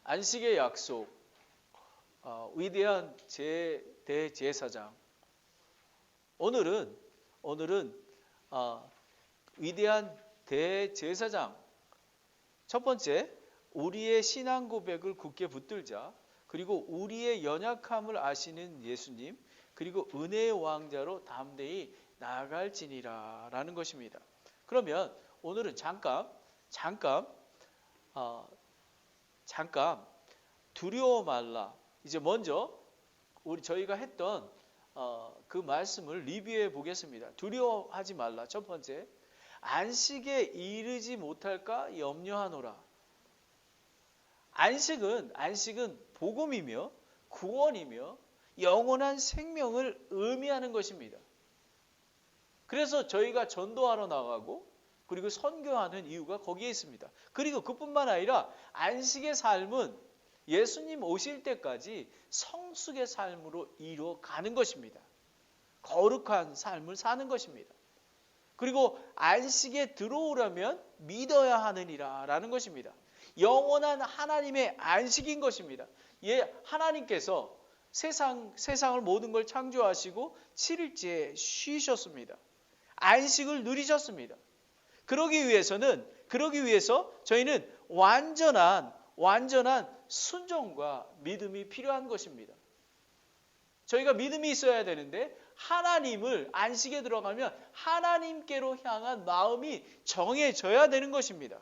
안식의 약속, 위대한 대제사장. 오늘은 위대한 대제사장. 첫 번째, 우리의 신앙 고백을 굳게 붙들자. 그리고 우리의 연약함을 아시는 예수님, 그리고 은혜의 왕자로 담대히 나아갈지니라 라는 것입니다. 그러면 오늘은 잠깐 두려워 말라. 이제 먼저 저희가 했던 그 말씀을 리뷰해 보겠습니다. 두려워하지 말라. 첫 번째, 안식에 이르지 못할까 염려하노라. 안식은 복음이며 구원이며 영원한 생명을 의미하는 것입니다. 그래서 저희가 전도하러 나가고 그리고 선교하는 이유가 거기에 있습니다. 그리고 그뿐만 아니라 안식의 삶은 예수님 오실 때까지 성숙의 삶으로 이루어가는 것입니다. 거룩한 삶을 사는 것입니다. 그리고 안식에 들어오려면 믿어야 하느니라 라는 것입니다. 영원한 하나님의 안식인 것입니다. 하나님께서 세상을 모든 걸 창조하시고 7일째 쉬셨습니다. 안식을 누리셨습니다. 그러기 위해서 저희는 완전한 순종과 믿음이 필요한 것입니다. 저희가 믿음이 있어야 되는데 하나님을 안식에 들어가면 하나님께로 향한 마음이 정해져야 되는 것입니다.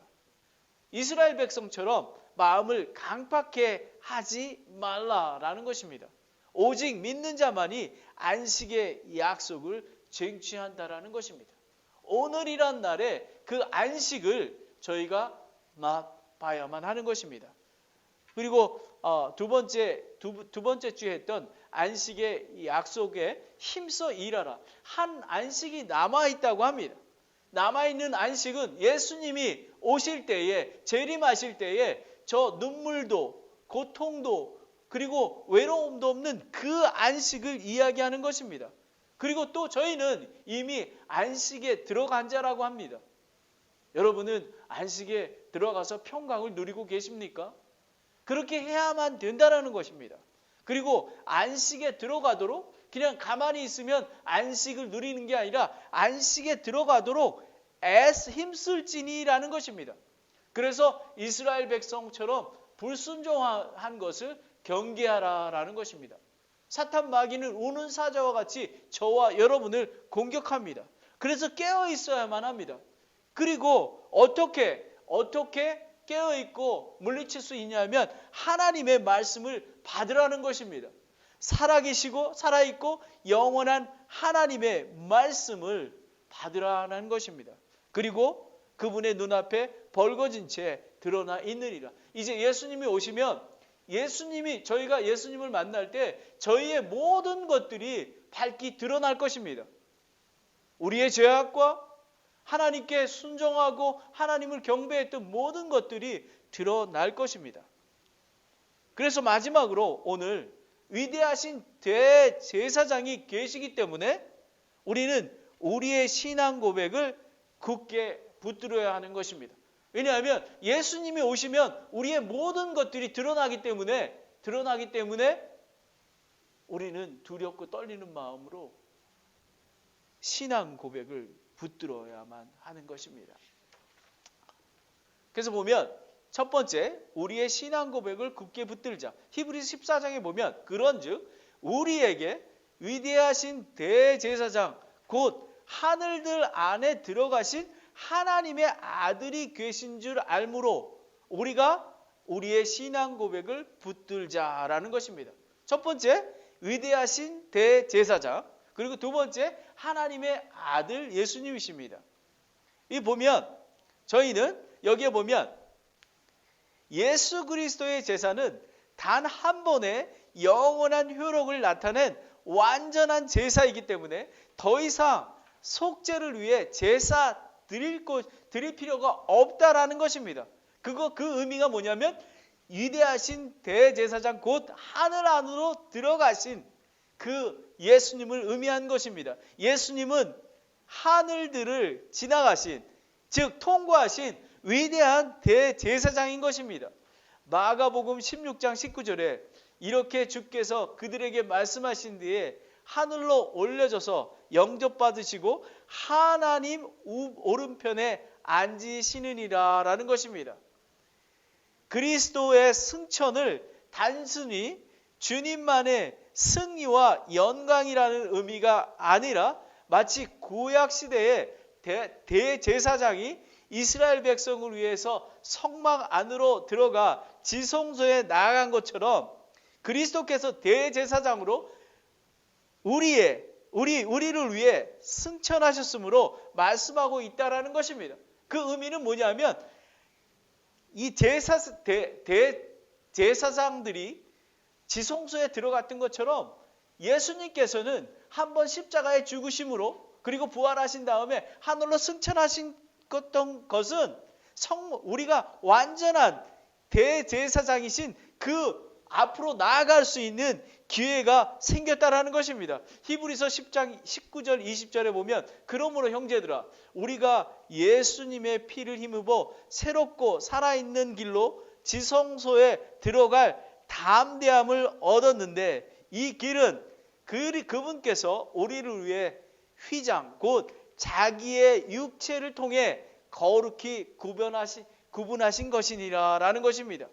이스라엘 백성처럼 마음을 강팍해 하지 말라라는 것입니다. 오직 믿는 자만이 안식의 약속을 쟁취한다라는 것입니다. 오늘이란 날에 그 안식을 저희가 맛봐야만 하는 것입니다. 그리고 두 번째 주에 했던 안식의 약속에 힘써 일하라. 한 안식이 남아있다고 합니다. 남아있는 안식은 예수님이 오실 때에, 재림하실 때에 저 눈물도 고통도 그리고 외로움도 없는 그 안식을 이야기하는 것입니다. 그리고 또 저희는 이미 안식에 들어간 자라고 합니다. 여러분은 안식에 들어가서 평강을 누리고 계십니까? 그렇게 해야만 된다는 것입니다. 그리고 안식에 들어가도록 그냥 가만히 있으면 안식을 누리는 게 아니라 안식에 들어가도록 힘쓸지니라는 것입니다. 그래서 이스라엘 백성처럼 불순종한 것을 경계하라라는 것입니다. 사탄 마귀는 우는 사자와 같이 저와 여러분을 공격합니다. 그래서 깨어 있어야만 합니다. 그리고 어떻게 깨어있고 물리칠 수 있냐면 하나님의 말씀을 받으라는 것입니다. 살아계시고 살아있고 영원한 하나님의 말씀을 받으라는 것입니다. 그리고 그분의 눈앞에 벌거진 채 드러나 있느니라. 이제 예수님이 오시면 저희가 예수님을 만날 때 저희의 모든 것들이 밝히 드러날 것입니다. 우리의 죄악과 하나님께 순종하고 하나님을 경배했던 모든 것들이 드러날 것입니다. 그래서 마지막으로 오늘 위대하신 대제사장이 계시기 때문에 우리는 우리의 신앙 고백을 굳게 붙들어야 하는 것입니다. 왜냐하면 예수님이 오시면 우리의 모든 것들이 드러나기 때문에 우리는 두렵고 떨리는 마음으로 신앙 고백을 붙들어야만 하는 것입니다. 그래서 보면 첫 번째, 우리의 신앙 고백을 굳게 붙들자. 히브리서 14장에 보면 그런즉 우리에게 위대하신 대제사장 곧 하늘들 안에 들어가신 하나님의 아들이 계신 줄 알므로 우리가 우리의 신앙 고백을 붙들자라는 것입니다. 첫 번째, 위대하신 대제사장. 그리고 두 번째, 하나님의 아들 예수님이십니다. 여기에 보면 예수 그리스도의 제사는 단 한 번의 영원한 효력을 나타낸 완전한 제사이기 때문에 더 이상 속죄를 위해 제사 드릴 필요가 없다라는 것입니다. 그 의미가 뭐냐면 위대하신 대제사장 곧 하늘 안으로 들어가신 그 예수님을 의미한 것입니다. 예수님은 하늘들을 지나가신, 즉 통과하신 위대한 대제사장인 것입니다. 마가복음 16장 19절에 이렇게 주께서 그들에게 말씀하신 뒤에 하늘로 올려져서 영접받으시고 하나님 오른편에 앉으시느니라 라는 것입니다. 그리스도의 승천을 단순히 주님만의 승리와 영광이라는 의미가 아니라 마치 구약시대의 대제사장이 이스라엘 백성을 위해서 성막 안으로 들어가 지성소에 나아간 것처럼 그리스도께서 대제사장으로 우리를 위해 승천하셨으므로 말씀하고 있다라는 것입니다. 그 의미는 뭐냐면 이 대제사장들이 지성소에 들어갔던 것처럼 예수님께서는 한번 십자가에 죽으심으로 그리고 부활하신 다음에 하늘로 승천하신 것은 우리가 완전한 대제사장이신 그 앞으로 나아갈 수 있는 기회가 생겼다라는 것입니다. 히브리서 10장 19절 20절에 보면 그러므로 형제들아 우리가 예수님의 피를 힘입어 새롭고 살아있는 길로 지성소에 들어갈 담대함을 얻었는데 이 길은 그분께서 우리를 위해 휘장 곧 자기의 육체를 통해 거룩히 구분하신 것이니라 라는 것입니다.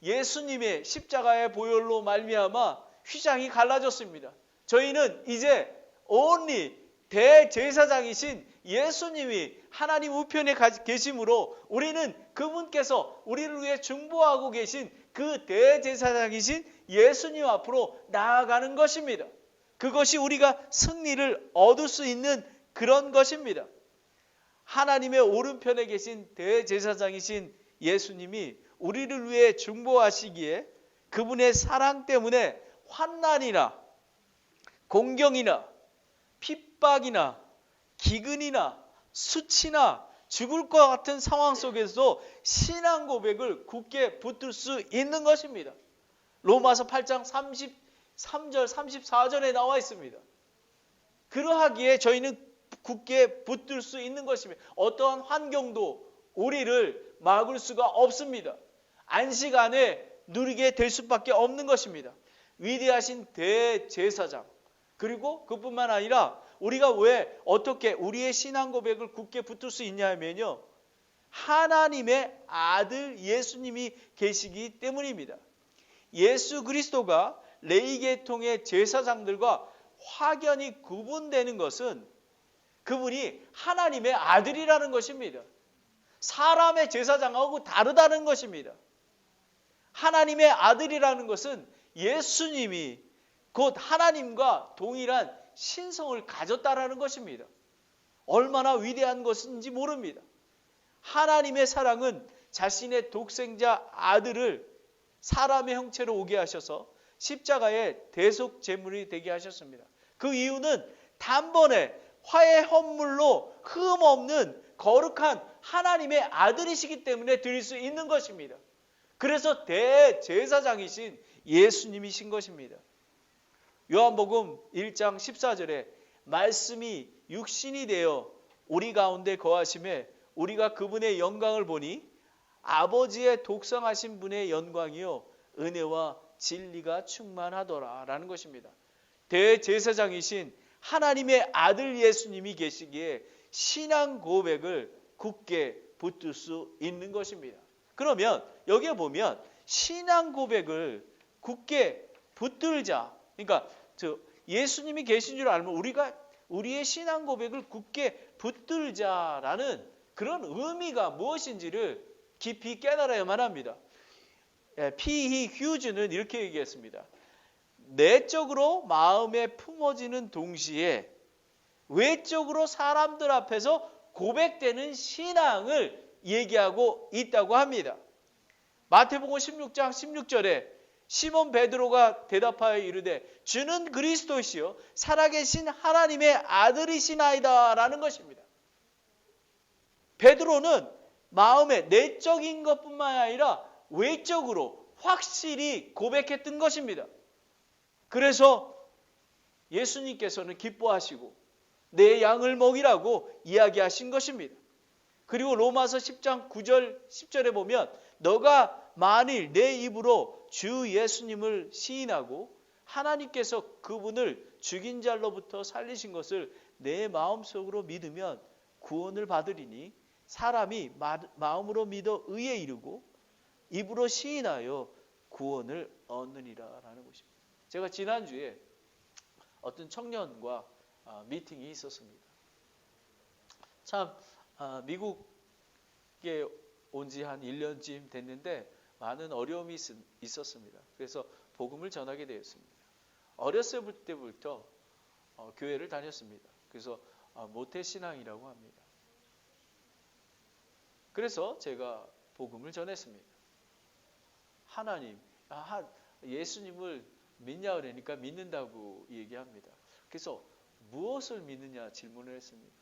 예수님의 십자가의 보혈로 말미암아 휘장이 갈라졌습니다. 저희는 이제 only 대제사장이신 예수님이 하나님 우편에 계심으로 우리는 그분께서 우리를 위해 중보하고 계신 그 대제사장이신 예수님 앞으로 나아가는 것입니다. 그것이 우리가 승리를 얻을 수 있는 그런 것입니다. 하나님의 오른편에 계신 대제사장이신 예수님이 우리를 위해 중보하시기에 그분의 사랑 때문에 환난이나 공경이나 핍박이나 기근이나 수치나 죽을 것 같은 상황 속에서도 신앙 고백을 굳게 붙들 수 있는 것입니다. 로마서 8장 33절 34절에 나와 있습니다. 그러하기에 저희는 굳게 붙들 수 있는 것입니다. 어떠한 환경도 우리를 막을 수가 없습니다. 안식 안에 누리게 될 수밖에 없는 것입니다. 위대하신 대제사장 그리고 그뿐만 아니라 우리가 왜 어떻게 우리의 신앙 고백을 굳게 붙들 수 있냐면요. 하나님의 아들 예수님이 계시기 때문입니다. 예수 그리스도가 레위계통의 제사장들과 확연히 구분되는 것은 그분이 하나님의 아들이라는 것입니다. 사람의 제사장하고 다르다는 것입니다. 하나님의 아들이라는 것은 예수님이 곧 하나님과 동일한 신성을 가졌다라는 것입니다. 얼마나 위대한 것인지 모릅니다. 하나님의 사랑은 자신의 독생자 아들을 사람의 형체로 오게 하셔서 십자가의 대속 제물이 되게 하셨습니다. 그 이유는 단번에 화해 헌물로 흠 없는 거룩한 하나님의 아들이시기 때문에 드릴 수 있는 것입니다. 그래서 대제사장이신 예수님이신 것입니다. 요한복음 1장 14절에 말씀이 육신이 되어 우리 가운데 거하심에 우리가 그분의 영광을 보니 아버지의 독성하신 분의 영광이요 은혜와 진리가 충만하더라 라는 것입니다. 대제사장이신 하나님의 아들 예수님이 계시기에 신앙 고백을 굳게 붙들 수 있는 것입니다. 그러면 여기에 보면 신앙 고백을 굳게 붙들자. 그러니까 예수님이 계신 줄 알면 우리가 우리의 신앙 고백을 굳게 붙들자라는 그런 의미가 무엇인지를 깊이 깨달아야만 합니다. P.E. 휴즈는 이렇게 얘기했습니다. 내적으로 마음에 품어지는 동시에 외적으로 사람들 앞에서 고백되는 신앙을 얘기하고 있다고 합니다. 마태복음 16장 16절에 시몬 베드로가 대답하여 이르되 주는 그리스도시요 살아계신 하나님의 아들이시나이다 라는 것입니다. 베드로는 마음의 내적인 것뿐만 아니라 외적으로 확실히 고백했던 것입니다. 그래서 예수님께서는 기뻐하시고 내 양을 먹이라고 이야기하신 것입니다. 그리고 로마서 10장 9절 10절에 보면 너가 만일 내 입으로 주 예수님을 시인하고 하나님께서 그분을 죽인 자로부터 살리신 것을 내 마음속으로 믿으면 구원을 받으리니 사람이 마음으로 믿어 의에 이르고 입으로 시인하여 구원을 얻느니라 라는 것입니다. 제가 지난주에 어떤 청년과 미팅이 있었습니다. 참 미국에 온 지 한 1년쯤 됐는데 많은 어려움이 있었습니다. 그래서 복음을 전하게 되었습니다. 어렸을 때부터 교회를 다녔습니다. 그래서 모태신앙이라고 합니다. 그래서 제가 복음을 전했습니다. 하나님, 예수님을 믿냐 그러니까 믿는다고 얘기합니다. 그래서 무엇을 믿느냐 질문을 했습니다.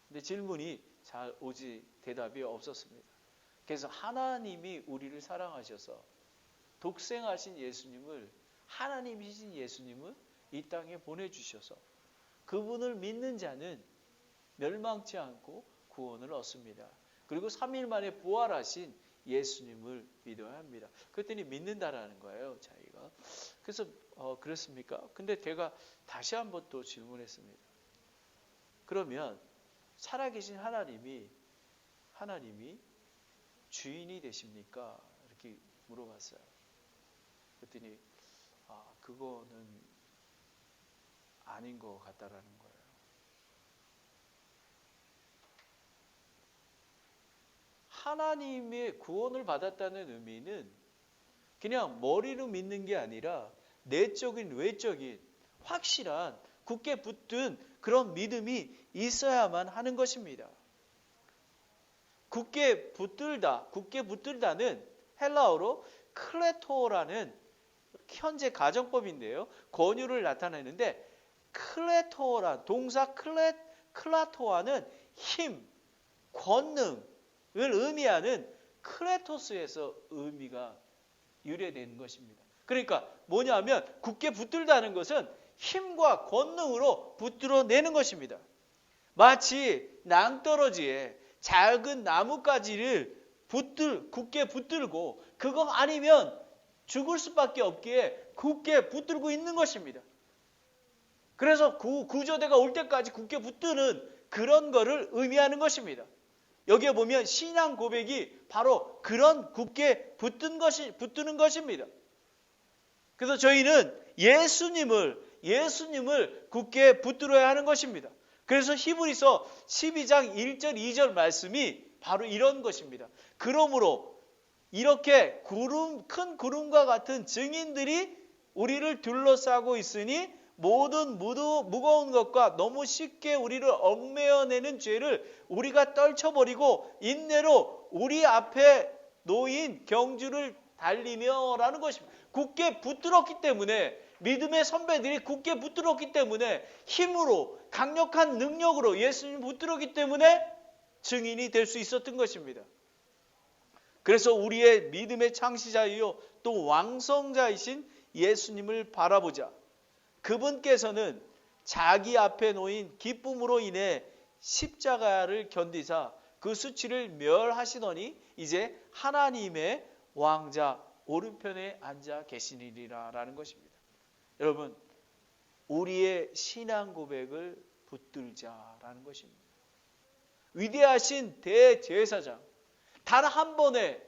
근데 질문이 잘 오지 대답이 없었습니다. 그래서 하나님이 우리를 사랑하셔서 독생하신 예수님을, 하나님이신 예수님을 이 땅에 보내주셔서 그분을 믿는 자는 멸망치 않고 구원을 얻습니다. 그리고 3일 만에 부활하신 예수님을 믿어야 합니다. 그랬더니 믿는다라는 거예요, 자기가. 그래서 그렇습니까? 근데 제가 다시 한번 또 질문했습니다. 그러면 살아계신 하나님이 주인이 되십니까? 이렇게 물어봤어요. 그랬더니 그거는 아닌 것 같다라는 거예요. 하나님의 구원을 받았다는 의미는 그냥 머리로 믿는 게 아니라 내적인 외적인 확실한 굳게 붙든 그런 믿음이 있어야만 하는 것입니다. 굳게 붙들다는 헬라어로 클레토라는 현재 가정법인데요. 권유를 나타내는데 클레토라 동사 클라토아는 힘, 권능을 의미하는 클레토스에서 의미가 유래되는 것입니다. 그러니까 뭐냐면 굳게 붙들다는 것은 힘과 권능으로 붙들어내는 것입니다. 마치 낭떠러지에 작은 나뭇가지를 굳게 붙들고 그거 아니면 죽을 수밖에 없기에 굳게 붙들고 있는 것입니다. 그래서 구조대가 올 때까지 굳게 붙드는 그런 거를 의미하는 것입니다. 여기에 보면 신앙 고백이 바로 그런 굳게 붙드는 것입니다. 그래서 저희는 예수님을 굳게 붙들어야 하는 것입니다. 그래서 히브리서 12장 1절 2절 말씀이 바로 이런 것입니다. 그러므로 이렇게 큰 구름과 같은 증인들이 우리를 둘러싸고 있으니 모든 무거운 것과 너무 쉽게 우리를 얽매어내는 죄를 우리가 떨쳐버리고 인내로 우리 앞에 놓인 경주를 달리며 라는 것입니다. 굳게 붙들었기 때문에, 믿음의 선배들이 굳게 붙들었기 때문에, 힘으로 강력한 능력으로 예수님 붙들었기 때문에 증인이 될 수 있었던 것입니다. 그래서 우리의 믿음의 창시자이요 또 왕성자이신 예수님을 바라보자. 그분께서는 자기 앞에 놓인 기쁨으로 인해 십자가를 견디사 그 수치를 멸하시더니 이제 하나님의 왕자 오른편에 앉아 계시니라라는 것입니다. 여러분, 우리의 신앙 고백을 붙들자라는 것입니다. 위대하신 대제사장, 단 한 번에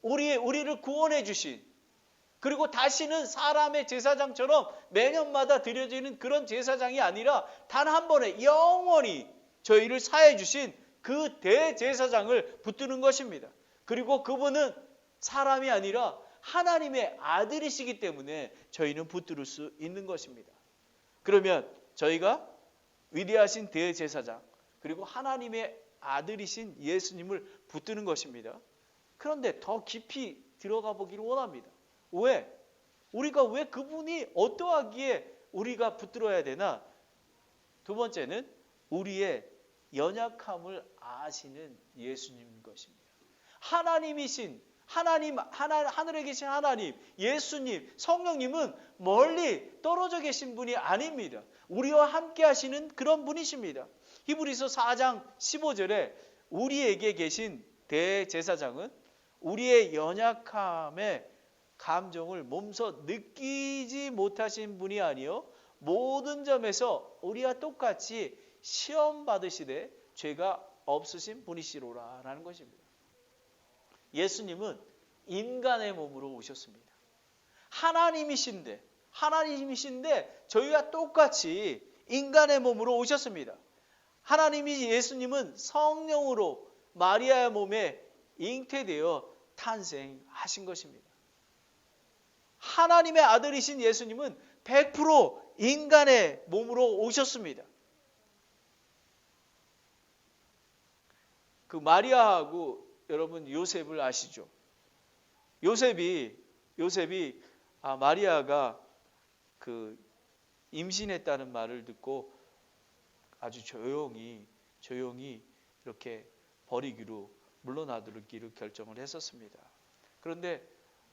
우리를 구원해 주신, 그리고 다시는 사람의 제사장처럼 매년마다 드려지는 그런 제사장이 아니라 단 한 번에 영원히 저희를 사해 주신 그 대제사장을 붙드는 것입니다. 그리고 그분은 사람이 아니라 하나님의 아들이시기 때문에 저희는 붙들 수 있는 것입니다. 그러면 저희가 위대하신 대제사장 그리고 하나님의 아들이신 예수님을 붙드는 것입니다. 그런데 더 깊이 들어가 보기를 원합니다. 왜? 우리가 왜 그분이 어떠하기에 우리가 붙들어야 되나? 두 번째는 우리의 연약함을 아시는 예수님인 것입니다. 하늘에 계신 하나님, 예수님, 성령님은 멀리 떨어져 계신 분이 아닙니다. 우리와 함께 하시는 그런 분이십니다. 히브리서 4장 15절에 우리에게 계신 대제사장은 우리의 연약함의 감정을 몸소 느끼지 못하신 분이 아니요 모든 점에서 우리와 똑같이 시험 받으시되 죄가 없으신 분이시로라 라는 것입니다. 예수님은 인간의 몸으로 오셨습니다. 하나님이신데 저희와 똑같이 인간의 몸으로 오셨습니다. 하나님이 예수님은 성령으로 마리아의 몸에 잉태되어 탄생하신 것입니다. 하나님의 아들이신 예수님은 100% 인간의 몸으로 오셨습니다. 그 마리아하고 여러분 요셉을 아시죠? 요셉이 마리아가 그 임신했다는 말을 듣고 아주 조용히 이렇게 버리기로 물러나기로 결정을 했었습니다. 그런데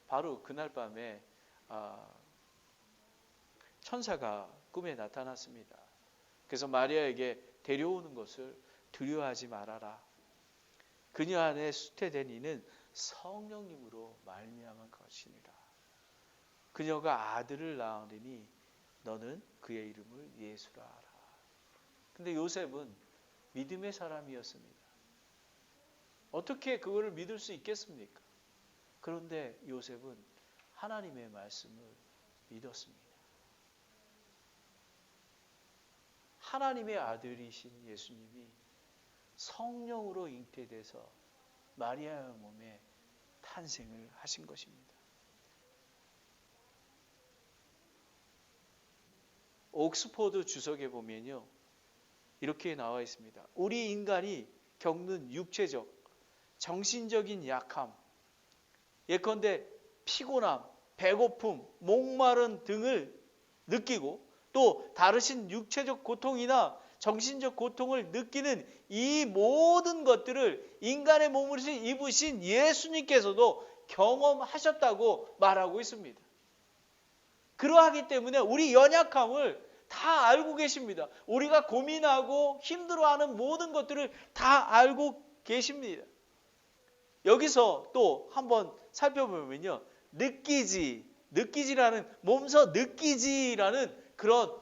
바로 그날 밤에 천사가 꿈에 나타났습니다. 그래서 마리아에게 데려오는 것을 두려워하지 말아라. 그녀 안에 수태된 이는 성령님으로 말미암은 것이니라. 그녀가 아들을 낳으리니 너는 그의 이름을 예수라 하라. 근데 요셉은 믿음의 사람이었습니다. 어떻게 그거를 믿을 수 있겠습니까? 그런데 요셉은 하나님의 말씀을 믿었습니다. 하나님의 아들이신 예수님이 성령으로 잉태돼서 마리아의 몸에 탄생을 하신 것입니다. 옥스포드 주석에 보면요, 이렇게 나와 있습니다. 우리 인간이 겪는 육체적, 정신적인 약함, 예컨대 피곤함, 배고픔, 목마른 등을 느끼고 또 다르신 육체적 고통이나 정신적 고통을 느끼는 이 모든 것들을 인간의 몸을 입으신 예수님께서도 경험하셨다고 말하고 있습니다. 그러하기 때문에 우리 연약함을 다 알고 계십니다. 우리가 고민하고 힘들어하는 모든 것들을 다 알고 계십니다. 여기서 또 한번 살펴보면요, 느끼지라는 몸소 느끼지라는 그런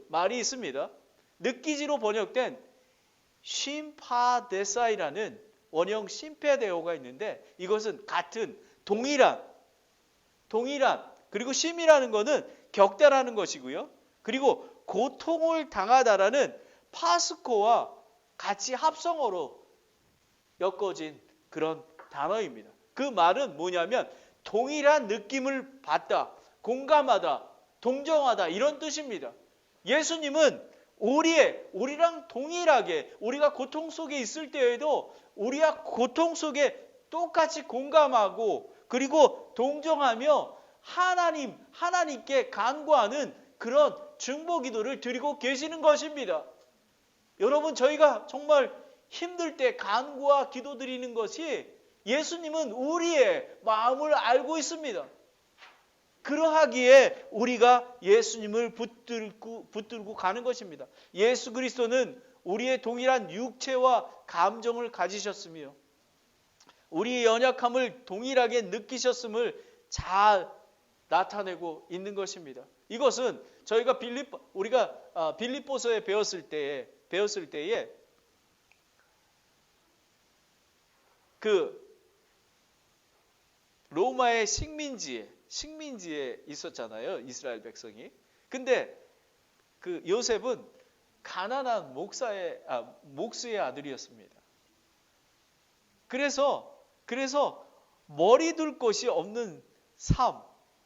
말이 있습니다. 느끼지로 번역된 심파데사이라는 원형 심페데오가 있는데 이것은 같은 동일한 그리고 심이라는 것은 격다라는 것이고요. 그리고 고통을 당하다라는 파스코와 같이 합성어로 엮어진 그런 단어입니다. 그 말은 뭐냐면 동일한 느낌을 받다, 공감하다, 동정하다 이런 뜻입니다. 예수님은 우리랑 동일하게 우리가 고통 속에 있을 때에도 우리와 고통 속에 똑같이 공감하고 그리고 동정하며 하나님께 간구하는 그런 중보 기도를 드리고 계시는 것입니다. 여러분, 저희가 정말 힘들 때 간구와 기도 드리는 것이 예수님은 우리의 마음을 알고 있습니다. 그러하기에 우리가 예수님을 붙들고 가는 것입니다. 예수 그리스도는 우리의 동일한 육체와 감정을 가지셨으며 우리의 연약함을 동일하게 느끼셨음을 잘 나타내고 있는 것입니다. 이것은 저희가 우리가 빌립보서에 배웠을 때에 그 로마의 식민지에 있었잖아요, 이스라엘 백성이. 근데 그 요셉은 가난한 목수의 아들이었습니다. 그래서 머리 둘 곳이 없는 삶,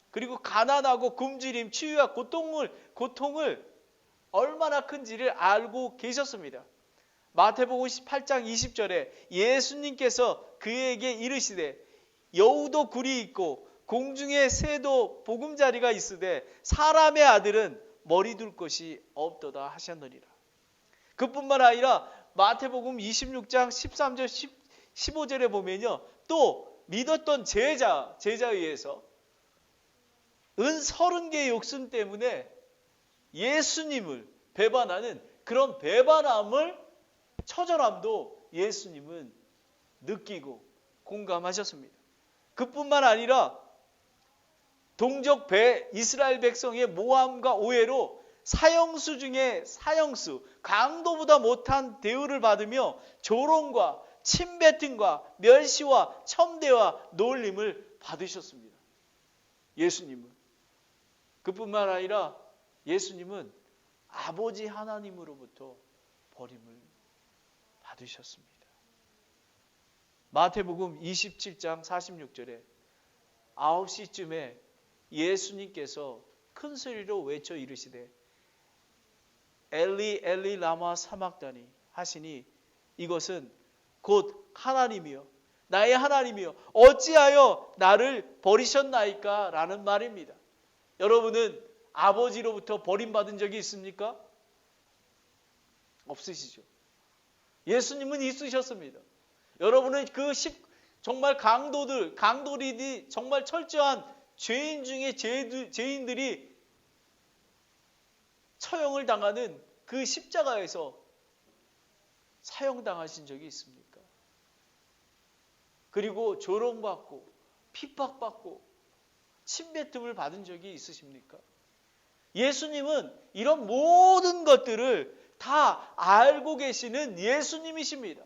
그리고 가난하고 굶주림, 치유와 고통을 얼마나 큰지를 알고 계셨습니다. 마태복음 18장 20절에 예수님께서 그에게 이르시되 여우도 굴이 있고 공중에 새도 보금자리가 있으되 사람의 아들은 머리 둘 곳이 없도다 하셨느니라. 그뿐만 아니라 마태복음 26장 13절 15절에 보면요, 또 믿었던 제자에 의해서 은 30개의 욕심 때문에 예수님을 배반하는 그런 배반함을 처절함도 예수님은 느끼고 공감하셨습니다. 그뿐만 아니라 동족 이스라엘 백성의 모함과 오해로 사형수 중에 사형수, 강도보다 못한 대우를 받으며 조롱과 침뱉음과 멸시와 첨대와 놀림을 받으셨습니다. 예수님은. 그뿐만 아니라 예수님은 아버지 하나님으로부터 버림을 받으셨습니다. 마태복음 27장 46절에 9시쯤에 예수님께서 큰 소리로 외쳐 이르시되 엘리 엘리 라마 사막다니 하시니 이것은 곧 하나님이여 나의 하나님이여 어찌하여 나를 버리셨나이까 라는 말입니다. 여러분은 아버지로부터 버림받은 적이 있습니까? 없으시죠. 예수님은 있으셨습니다. 여러분은 정말 강도들이 정말 철저한 죄인 중에 죄인들이 처형을 당하는 그 십자가에서 사형당하신 적이 있습니까? 그리고 조롱받고 핍박받고 침뱉음을 받은 적이 있으십니까? 예수님은 이런 모든 것들을 다 알고 계시는 예수님이십니다.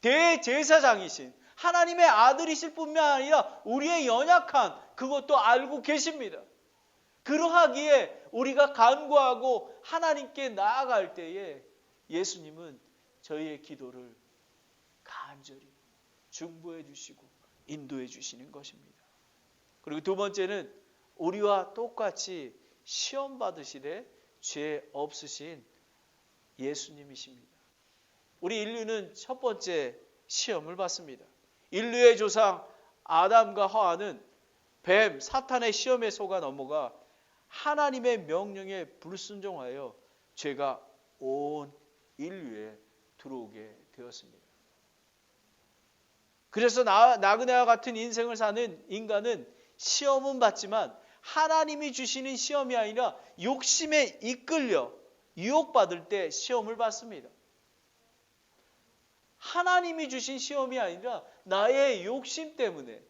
대제사장이신 하나님의 아들이실 뿐만 아니라 우리의 연약한 그것도 알고 계십니다. 그러하기에 우리가 간구하고 하나님께 나아갈 때에 예수님은 저희의 기도를 간절히 중보해 주시고 인도해 주시는 것입니다. 그리고 두 번째는 우리와 똑같이 시험 받으시되 죄 없으신 예수님이십니다. 우리 인류는 첫 번째 시험을 받습니다. 인류의 조상 아담과 하와는 뱀, 사탄의 시험에 속아 넘어가 하나님의 명령에 불순종하여 죄가 온 인류에 들어오게 되었습니다. 그래서 나그네와 같은 인생을 사는 인간은 시험은 받지만 하나님이 주시는 시험이 아니라 욕심에 이끌려 유혹받을 때 시험을 받습니다. 하나님이 주신 시험이 아니라 나의 욕심 때문에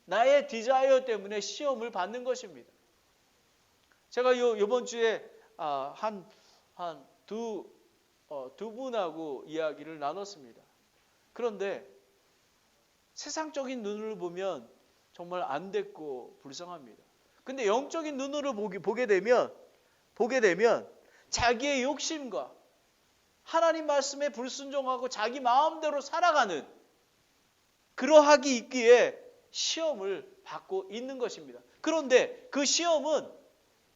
나의 디자이어 때문에 시험을 받는 것입니다. 제가 이번 주에 두 분하고 이야기를 나눴습니다. 그런데 세상적인 눈으로 보면 정말 안됐고 불쌍합니다. 근데 영적인 눈으로 보게 되면 자기의 욕심과 하나님 말씀에 불순종하고 자기 마음대로 살아가는 그러하기 있기에 시험을 받고 있는 것입니다. 그런데 그 시험은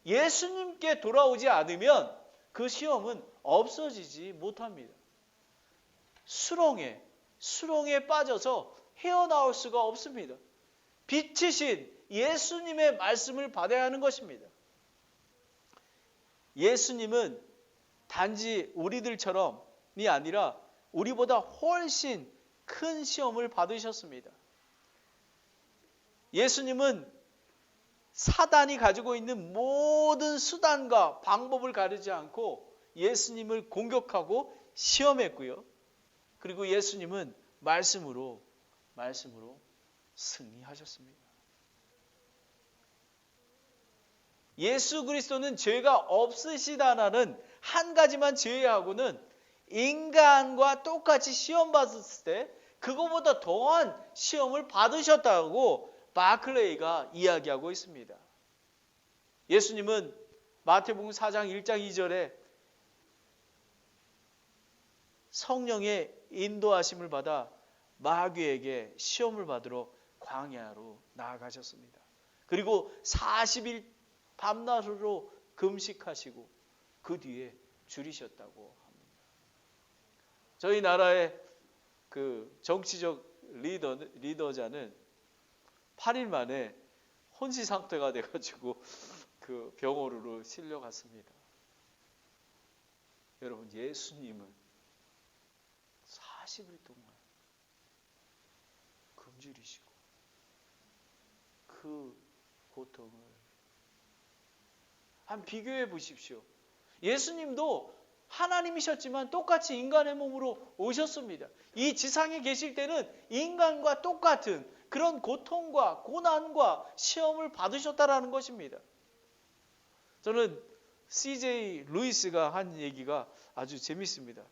예수님께 돌아오지 않으면 그 시험은 없어지지 못합니다. 수렁에 빠져서 헤어나올 수가 없습니다. 빛이신 예수님의 말씀을 받아야 하는 것입니다. 예수님은 단지 우리들처럼이 아니라 우리보다 훨씬 큰 시험을 받으셨습니다. 예수님은 사단이 가지고 있는 모든 수단과 방법을 가리지 않고 예수님을 공격하고 시험했고요. 그리고 예수님은 말씀으로 승리하셨습니다. 예수 그리스도는 죄가 없으시다라는 한 가지만 제외하고는 인간과 똑같이 시험 받았을 때 그거보다 더한 시험을 받으셨다고 바클레이가 이야기하고 있습니다. 예수님은 마태복음 4장 1장 2절에 성령의 인도하심을 받아 마귀에게 시험을 받으러 광야로 나아가셨습니다. 그리고 40일 밤낮으로 금식하시고 그 뒤에 줄이셨다고 합니다. 저희 나라의 그 정치적 리더자는 8일 만에 혼시 상태가 돼가지고 그 병원으로 실려갔습니다. 여러분, 예수님은 40일 동안 굶주리시고 그 고통을 한번 비교해 보십시오. 예수님도 하나님이셨지만 똑같이 인간의 몸으로 오셨습니다. 이 지상에 계실 때는 인간과 똑같은 그런 고통과 고난과 시험을 받으셨다라는 것입니다. 저는 C.J. 루이스가 한 얘기가 아주 재밌습니다.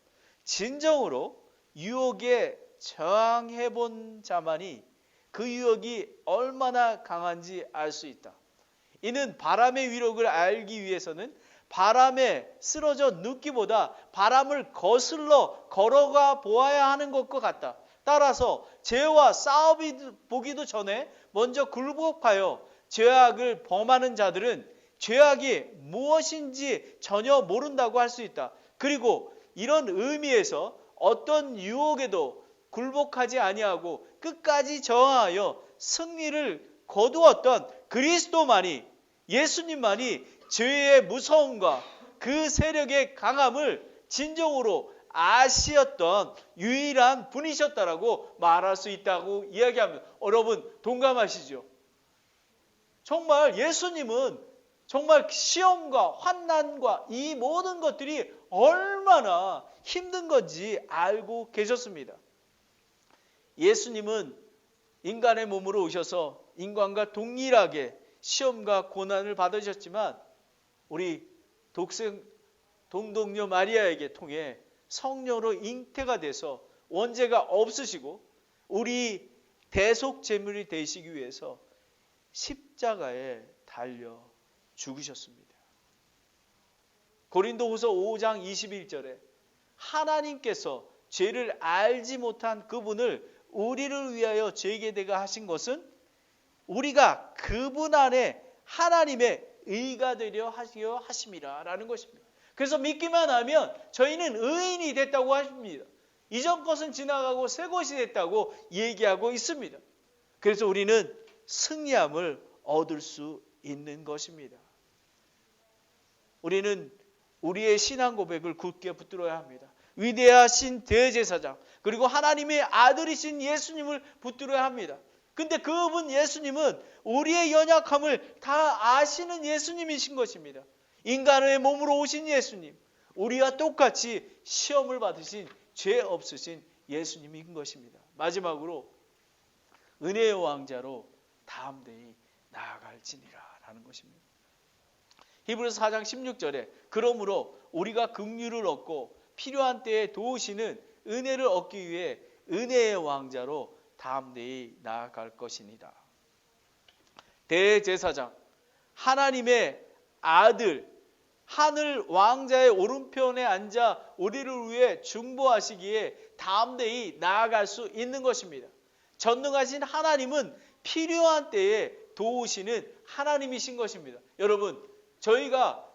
진정으로 유혹에 저항해 본 자만이 그 유혹이 얼마나 강한지 알 수 있다. 이는 바람의 위력을 알기 위해서는 바람에 쓰러져 눕기보다 바람을 거슬러 걸어가 보아야 하는 것과 같다. 따라서 죄와 싸워보기도 전에 먼저 굴복하여 죄악을 범하는 자들은 죄악이 무엇인지 전혀 모른다고 할 수 있다. 그리고 이런 의미에서 어떤 유혹에도 굴복하지 아니하고 끝까지 저항하여 승리를 거두었던 그리스도만이, 예수님만이 죄의 무서움과 그 세력의 강함을 진정으로 아시었던 유일한 분이셨다라고 말할 수 있다고 이야기합니다. 여러분 동감하시죠? 정말 예수님은 정말 시험과 환난과 이 모든 것들이 얼마나 힘든 건지 알고 계셨습니다. 예수님은 인간의 몸으로 오셔서 인간과 동일하게 시험과 고난을 받으셨지만 우리 동동녀 마리아에게 통해 성령으로 잉태가 돼서 원죄가 없으시고 우리 대속 제물이 되시기 위해서 십자가에 달려 죽으셨습니다. 고린도후서 5장 21절에 하나님께서 죄를 알지 못한 그분을 우리를 위하여 죄게 되게 하신 것은 우리가 그분 안에 하나님의 의가 되려 하심이라 라는 것입니다. 그래서 믿기만 하면 저희는 의인이 됐다고 하십니다. 이전 것은 지나가고 새 것이 됐다고 얘기하고 있습니다. 그래서 우리는 승리함을 얻을 수 있는 것입니다. 우리는 우리의 신앙 고백을 굳게 붙들어야 합니다. 위대하신 대제사장 그리고 하나님의 아들이신 예수님을 붙들어야 합니다. 근데 그분 예수님은 우리의 연약함을 다 아시는 예수님이신 것입니다. 인간의 몸으로 오신 예수님, 우리와 똑같이 시험을 받으신 죄 없으신 예수님인 것입니다. 마지막으로 은혜의 왕자로 다음 대에 나아갈지니라 라는 것입니다. 히브리서 4장 16절에 그러므로 우리가 긍휼을 얻고 필요한 때에 도우시는 은혜를 얻기 위해 은혜의 왕자로 다음 대에 나아갈 것이니라. 대제사장, 하나님의 아들, 하늘 왕자의 오른편에 앉아 우리를 위해 중보하시기에 다음 대에 나아갈 수 있는 것입니다. 전능하신 하나님은 필요한 때에 도우시는 하나님이신 것입니다. 여러분, 저희가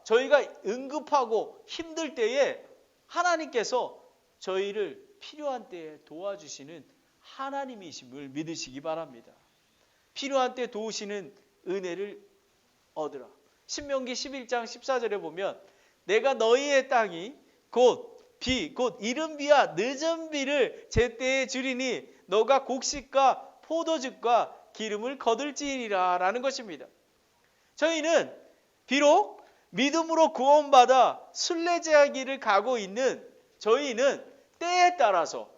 응급하고 힘들 때에 하나님께서 저희를 필요한 때에 도와주시는 하나님이심을 믿으시기 바랍니다. 필요한 때 도우시는 은혜를 얻으라. 신명기 11장 14절에 보면 내가 너희의 땅이 곧 이른 비와 늦은 비를 제때에 주리니 너가 곡식과 포도즙과 기름을 거둘지니라 라는 것입니다. 저희는 비록 믿음으로 구원받아 순례자기를 가고 있는 저희는 때에 따라서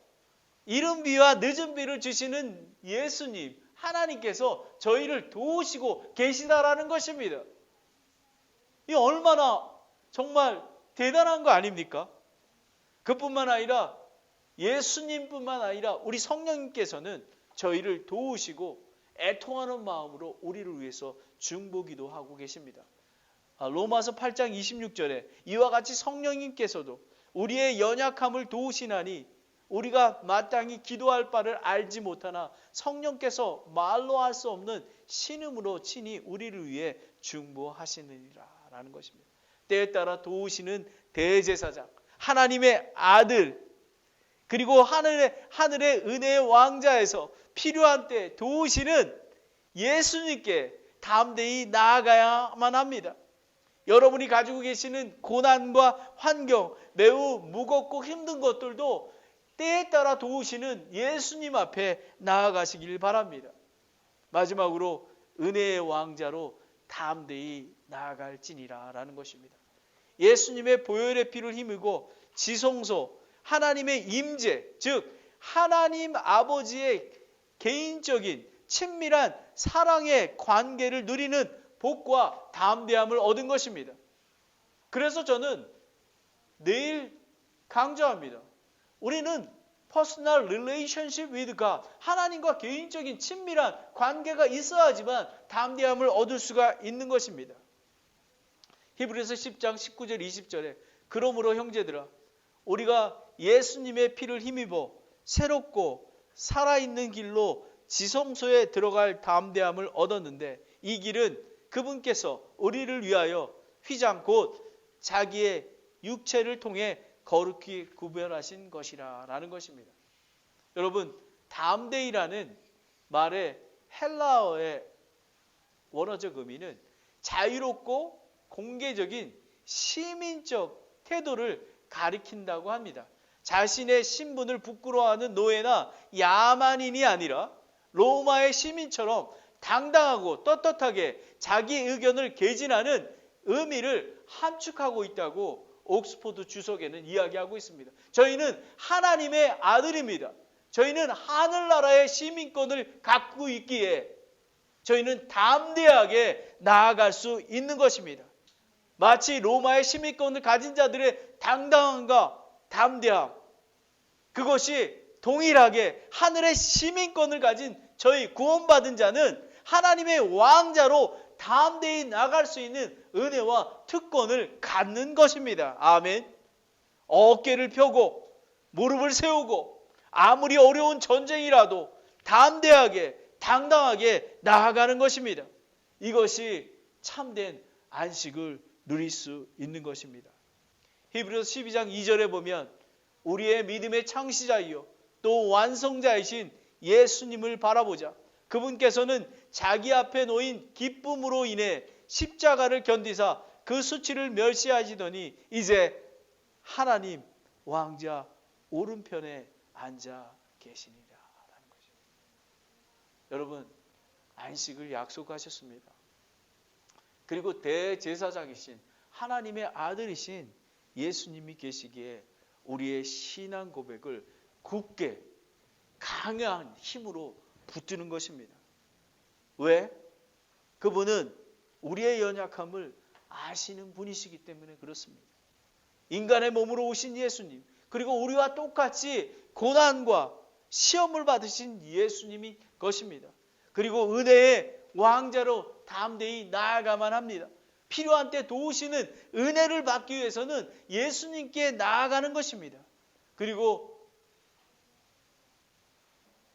이른 비와 늦은 비를 주시는 예수님, 하나님께서 저희를 도우시고 계시다라는 것입니다. 이 얼마나 정말 대단한 거 아닙니까? 그뿐만 아니라 예수님뿐만 아니라 우리 성령님께서는 저희를 도우시고 애통하는 마음으로 우리를 위해서 중보기도 하고 계십니다. 로마서 8장 26절에 이와 같이 성령님께서도 우리의 연약함을 도우시나니 우리가 마땅히 기도할 바를 알지 못하나 성령께서 말로 할 수 없는 신음으로 친히 우리를 위해 중보하시느니라 라는 것입니다. 때에 따라 도우시는 대제사장, 하나님의 아들, 그리고 하늘의 은혜의 왕자에서 필요한 때 도우시는 예수님께 담대히 나아가야만 합니다. 여러분이 가지고 계시는 고난과 환경, 매우 무겁고 힘든 것들도 때에 따라 도우시는 예수님 앞에 나아가시길 바랍니다. 마지막으로 은혜의 왕자로 담대히 나아갈지니라 라는 것입니다. 예수님의 보혈의 피를 힘입고 지성소, 하나님의 임재, 즉 하나님 아버지의 개인적인 친밀한 사랑의 관계를 누리는 복과 담대함을 얻은 것입니다. 그래서 저는 내일 강조합니다. 우리는 personal relationship with God, 하나님과 개인적인 친밀한 관계가 있어야지만 담대함을 얻을 수가 있는 것입니다. 히브리서 10장 19절 20절에 그러므로 형제들아 우리가 예수님의 피를 힘입어 새롭고 살아있는 길로 지성소에 들어갈 담대함을 얻었는데 이 길은 그분께서 우리를 위하여 휘장 곧 자기의 육체를 통해 거룩히 구별하신 것이라 라는 것입니다. 여러분, 담대히라는 말의 헬라어의 원어적 의미는 자유롭고 공개적인 시민적 태도를 가리킨다고 합니다. 자신의 신분을 부끄러워하는 노예나 야만인이 아니라 로마의 시민처럼 당당하고 떳떳하게 자기 의견을 개진하는 의미를 함축하고 있다고 옥스포드 주석에는 이야기하고 있습니다. 저희는 하나님의 아들입니다. 저희는 하늘나라의 시민권을 갖고 있기에 저희는 담대하게 나아갈 수 있는 것입니다. 마치 로마의 시민권을 가진 자들의 당당함과 담대함, 그것이 동일하게 하늘의 시민권을 가진 저희 구원받은 자는 하나님의 왕자로 담대히 나갈 수 있는 은혜와 특권을 갖는 것입니다. 아멘. 어깨를 펴고 무릎을 세우고 아무리 어려운 전쟁이라도 담대하게 당당하게 나아가는 것입니다. 이것이 참된 안식을 누릴 수 있는 것입니다. 히브리서 12장 2절에 보면 우리의 믿음의 창시자이요 또 완성자이신 예수님을 바라보자. 그분께서는 자기 앞에 놓인 기쁨으로 인해 십자가를 견디사 그 수치를 멸시하시더니 이제 하나님 왕자 오른편에 앉아 계시니라 라는 것입니다. 여러분, 안식을 약속하셨습니다. 그리고 대제사장이신 하나님의 아들이신 예수님이 계시기에 우리의 신앙 고백을 굳게 강한 힘으로 붙드는 것입니다. 왜? 그분은 우리의 연약함을 아시는 분이시기 때문에 그렇습니다. 인간의 몸으로 오신 예수님, 그리고 우리와 똑같이 고난과 시험을 받으신 예수님이 것입니다. 그리고 은혜의 왕자로 담대히 나아가만 합니다. 필요한 때 도우시는 은혜를 받기 위해서는 예수님께 나아가는 것입니다. 그리고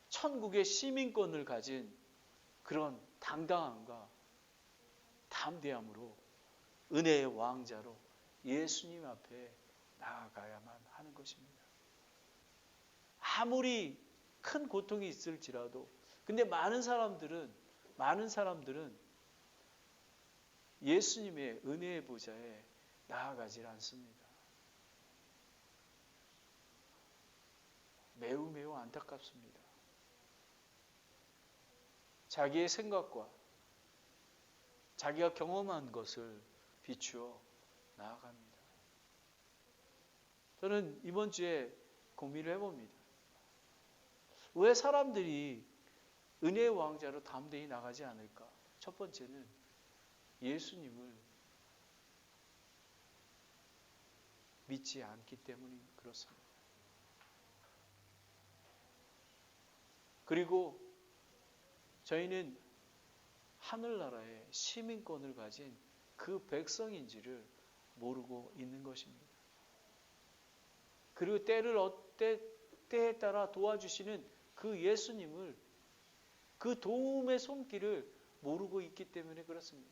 천국의 시민권을 가진 그런 당당함과 담대함으로 은혜의 왕자로 예수님 앞에 나아가야만 하는 것입니다. 아무리 큰 고통이 있을지라도 근데 많은 사람들은 예수님의 은혜의 보좌에 나아가질 않습니다. 매우 안타깝습니다. 자기의 생각과 자기가 경험한 것을 비추어 나아갑니다. 저는 이번 주에 고민을 해봅니다. 왜 사람들이 은혜의 왕자로 담대히 나가지 않을까? 첫 번째는 예수님을 믿지 않기 때문이 그렇습니다. 그리고 저희는 하늘나라의 시민권을 가진 그 백성인지를 모르고 있는 것입니다. 그리고 때에 따라 도와주시는 그 예수님을, 그 도움의 손길을 모르고 있기 때문에 그렇습니다.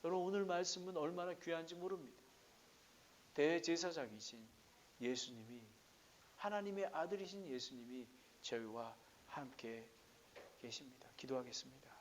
여러분, 오늘 말씀은 얼마나 귀한지 모릅니다. 대제사장이신 예수님이, 하나님의 아들이신 예수님이 저희와 함께 계십니다. 기도하겠습니다.